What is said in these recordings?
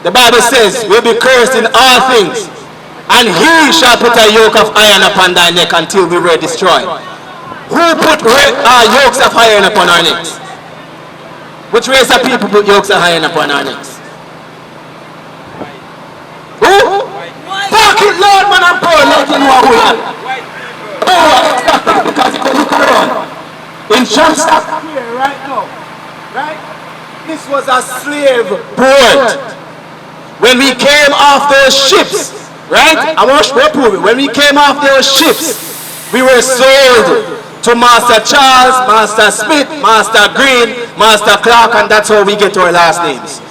The Bible says, we'll be cursed in all things. And he shall put a yoke of iron upon thy neck until we were destroyed. Who put yokes of iron upon our necks? Which race of people put yokes of iron upon our necks? Who? Fuck it, Lord, man, I'm poor, let you know who you are. Oh, exactly, because if you look around, in Shasta, here right now, right? This was a slave port. When we came off those ships, right? I want to prove it. When we came off those ships, we were sold to Master Charles, Master Smith, Master Green, Master Clark, and that's how we get our last names.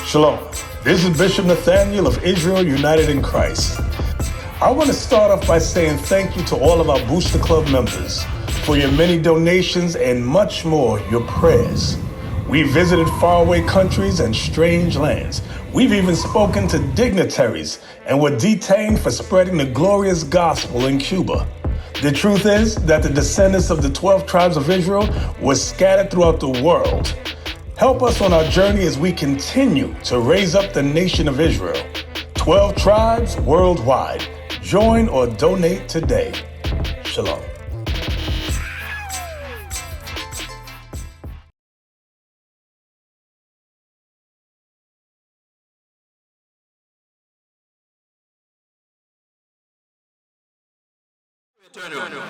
Shalom. This is Bishop Nathaniel of Israel United in Christ. I want to start off by saying thank you to all of our Booster Club members for your many donations and much more, your prayers. We visited faraway countries and strange lands. We've even spoken to dignitaries and were detained for spreading the glorious gospel in Cuba. The truth is that the descendants of the 12 tribes of Israel were scattered throughout the world. Help us on our journey as we continue to raise up the nation of Israel. 12 tribes worldwide. Join or donate today. Shalom.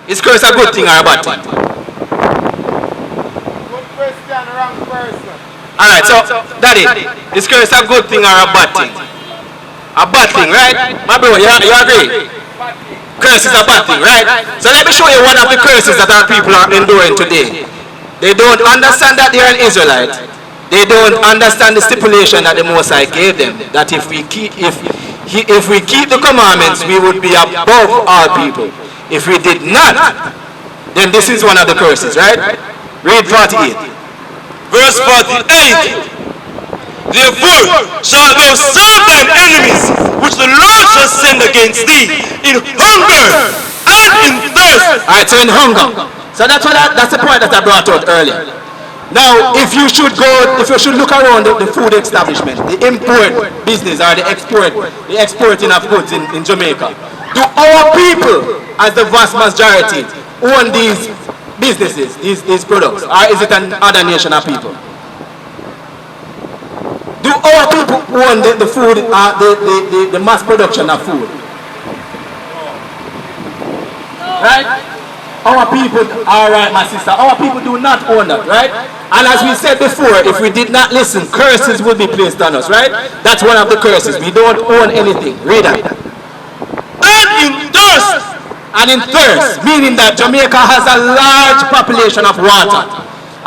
Is curse a good thing or a bad thing? Good question, wrong person. Alright, so, Daddy, is curse a good thing or a bad thing? A bad thing, right? My bro, you agree? Curse is a bad thing, right? So let me show you one of the curses that our people are enduring today. They don't understand that they're an Israelite. They don't understand the stipulation that the Most High gave them. That if we keep the commandments, we would be above all people. If we did not, then this is one of the curses, right? Read 48. Verse 48. Therefore shalt thou serve thine enemies, which the Lord shall send against thee, in hunger and in thirst. Alright, so in hunger. So that's the point that I brought out earlier. Now, if you should look around the food establishment, the import business or the exporting of goods in Jamaica, do our people, as the vast majority, own these businesses, these products, or is it another nation of people? Do our people own the food, the mass production of food? Right? Our people, alright my sister, our people do not own that, right? And as we said before, if we did not listen, curses will be placed on us, right? That's one of the curses. We don't own anything. Read that. And in thirst. And in thirst, meaning that Jamaica has a large population of water.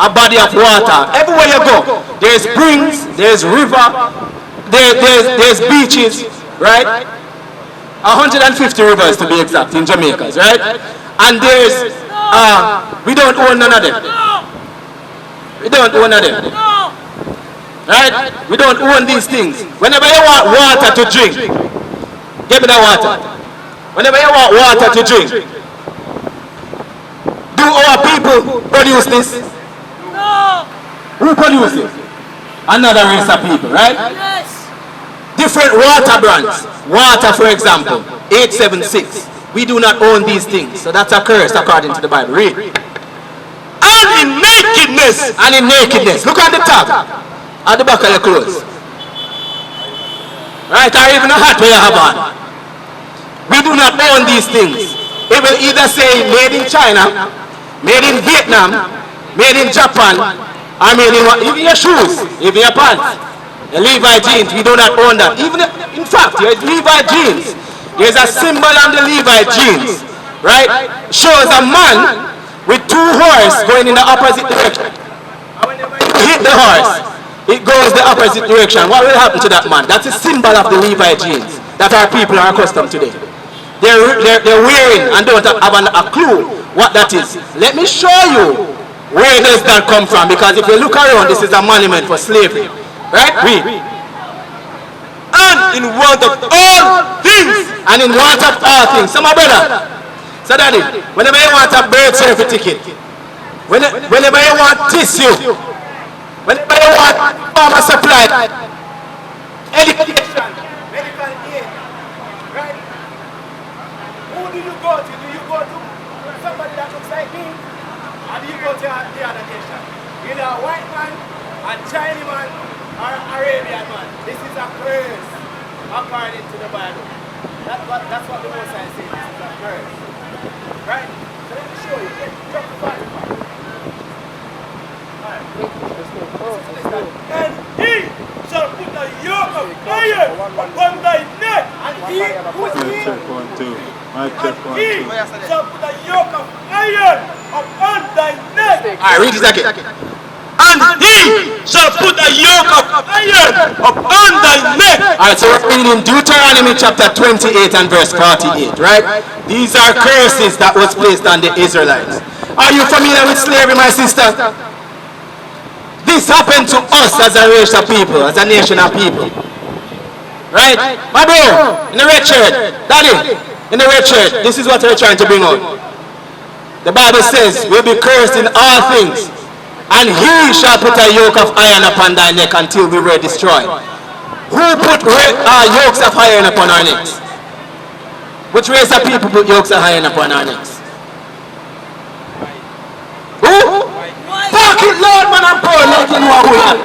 A body of water. Everywhere you go, there's springs, there's river, there's beaches, right? 150 rivers to be exact in Jamaica, right? And there's, we don't own none of them. We don't own none of them. Right? We don't own these things. Whenever you want water to drink, give me that water. Whenever you want water to drink, do our people produce this? No. Who produces it? Another race of people, right? Yes. Different water brands. Water, for example, 876. We do not own these things. So that's a curse according to the Bible. Read. And in nakedness. And in nakedness. Look at the top. At the back of your clothes. Right? Or even a hat where you have on. We do not own these things. It will either say made in China, made in Vietnam, made in Japan, or made in what? Even your shoes, even your pants. The Levi jeans, we do not own that. Even in fact, there's Levi jeans. There's a symbol on the Levi jeans, right? Shows a man with two horses going in the opposite direction. And whenever you hit the horse, it goes the opposite direction. What will happen to that man? That's a symbol of the Levi jeans that our people are accustomed to today. They're wearing and don't have a clue what that is. Let me show you where does that come from, because if you look around, this is a monument for slavery, right? Read. And in want of all things. And in want of all things. So my brother, so daddy, whenever you want a birth certificate, whenever you want tissue, whenever you want farmer supply, education, medical aid, right? Who do you go to? Do you go to somebody that looks like me? Or do you go to the other nation? Either a white man, a Chinese man, or an Arabian man. This is a curse according to the Bible. That's what the Most High says. This is a curse. Right? So let me show you. Drop the bottom. And he shall put a yoke of iron upon thy neck. And he, who's he? He shall put a yoke of iron upon thy neck. Alright, read it again. And he shall put a yoke of iron upon thy neck. Alright, so we're reading Deuteronomy chapter 28 and verse 48, right? These are curses that was placed on the Israelites. Are you familiar with slavery, my sister? This happened to us as a race of people, as a nation of people. Right? My bro, in the red shirt, daddy, in the red shirt, this is what we're trying to bring out. The Bible says, we'll be cursed in all things. And he shall put a yoke of iron upon thy neck until we were destroyed. Who put yokes of iron upon our necks? Which race of people put yokes of iron upon our necks? Who? Fuck it, Lord, man, I'm poor, let you know who we are.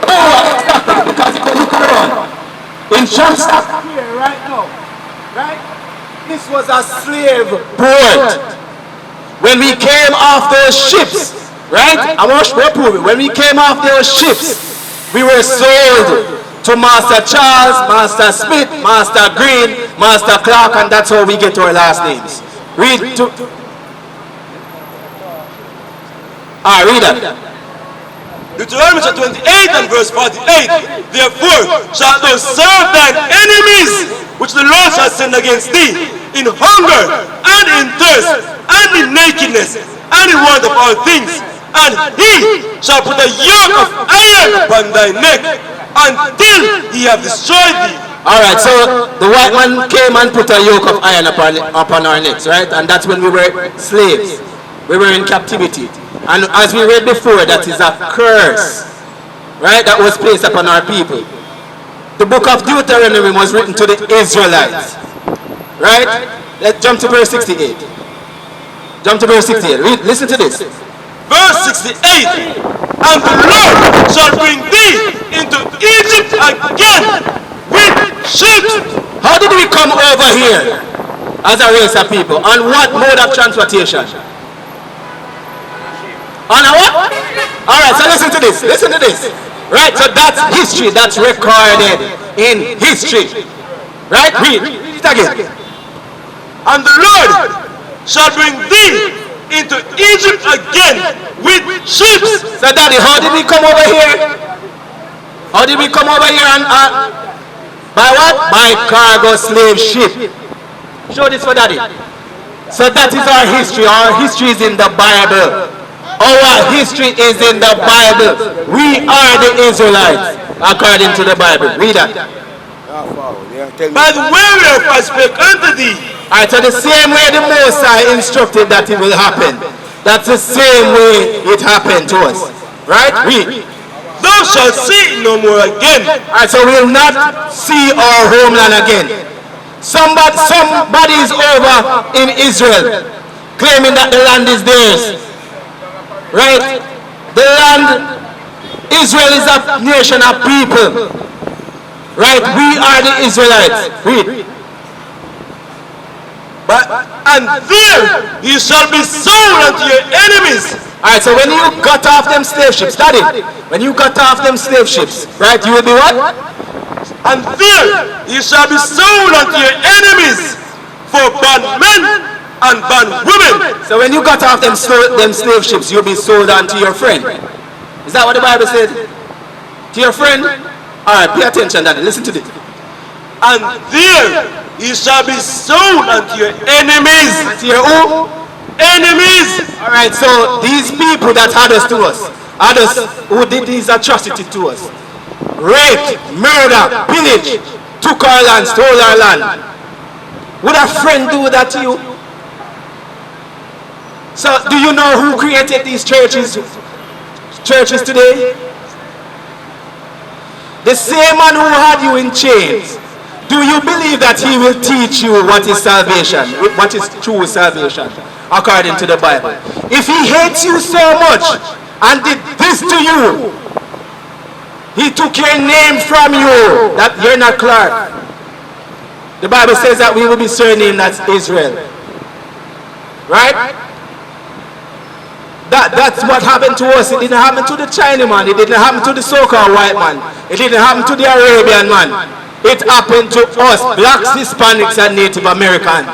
Oh, exactly, because you can look around. In Jamaica here right now, right? This was a slave port. When we came off those ships, right? I want to prove it. When we came off those ships, we were sold to Master Charles, Master Smith, Master Green, Master Clark, and that's how we get our last names. Read that. Deuteronomy chapter 28 and verse 48. Therefore shalt thou serve thine enemies, which the Lord shall send against thee, in hunger, and in thirst, and in nakedness, and in want of all things. And he shall put a yoke of iron upon thy neck, until he have destroyed thee. Alright, so the white man came and put a yoke of iron upon our necks, right? And that's when we were slaves. We were in captivity. And as we read before, that is a curse, right? That was placed upon our people. The book of Deuteronomy was written to the Israelites, right? Let's jump to verse 68. Jump to verse 68. Listen to this. Verse 68. And the Lord shall bring thee into Egypt again with ships. How did we come over here as a race of people? On what mode of transportation? On a what? Alright, so listen to this. Listen to this. Right, so that's history. That's recorded in history. Right? Read it again. And the Lord shall bring thee into Egypt again with ships. So daddy, how did we come over here? How did we come over here and by what? By cargo slave ship. Show this for daddy. So that is our history. Our history is in the Bible. Our history is in the Bible. We are the Israelites according to the Bible. Read that. By the way whereof I spake unto thee. Alright, so the same way the Most High instructed that it will happen, that's the same way it happened to us. Right? Read. Thou shalt see it no more again. Alright, so we will not see our homeland again. Somebody is over in Israel claiming that the land is theirs. Right? The land, Israel is a nation of people. Right? We are the Israelites. Read. And there you shall be sold unto your enemies, Alright, so when you got off them slave ships, study. When you got off them slave ships, right, you will be what? And there ye shall be sold unto your enemies for bondmen and bondwomen. So when you got off them slave ships, you'll be sold unto your friend. Is that what the Bible said? To your friend? Alright, pay attention, daddy. Listen to this. And there ye shall be sold unto your enemies. To your who? Enemies. Alright, so these people that had us to us, others who did these atrocities to us, raped, murder, pillage, took our land, stole our land. Would a friend do that to you? So do you know who created these churches today? The same man who had you in chains. Do you believe that he will teach you what is salvation, what is true salvation, according to the Bible? If he hates you so much and did this to you, he took your name from you, that you're not Clark. The Bible says that we will be surnamed as Israel. Right? That's what happened to us. It didn't happen to the Chinaman. It didn't happen to the so-called white man. It didn't happen to the Arabian man. It happened to us, blacks, Hispanics, and Native Americans.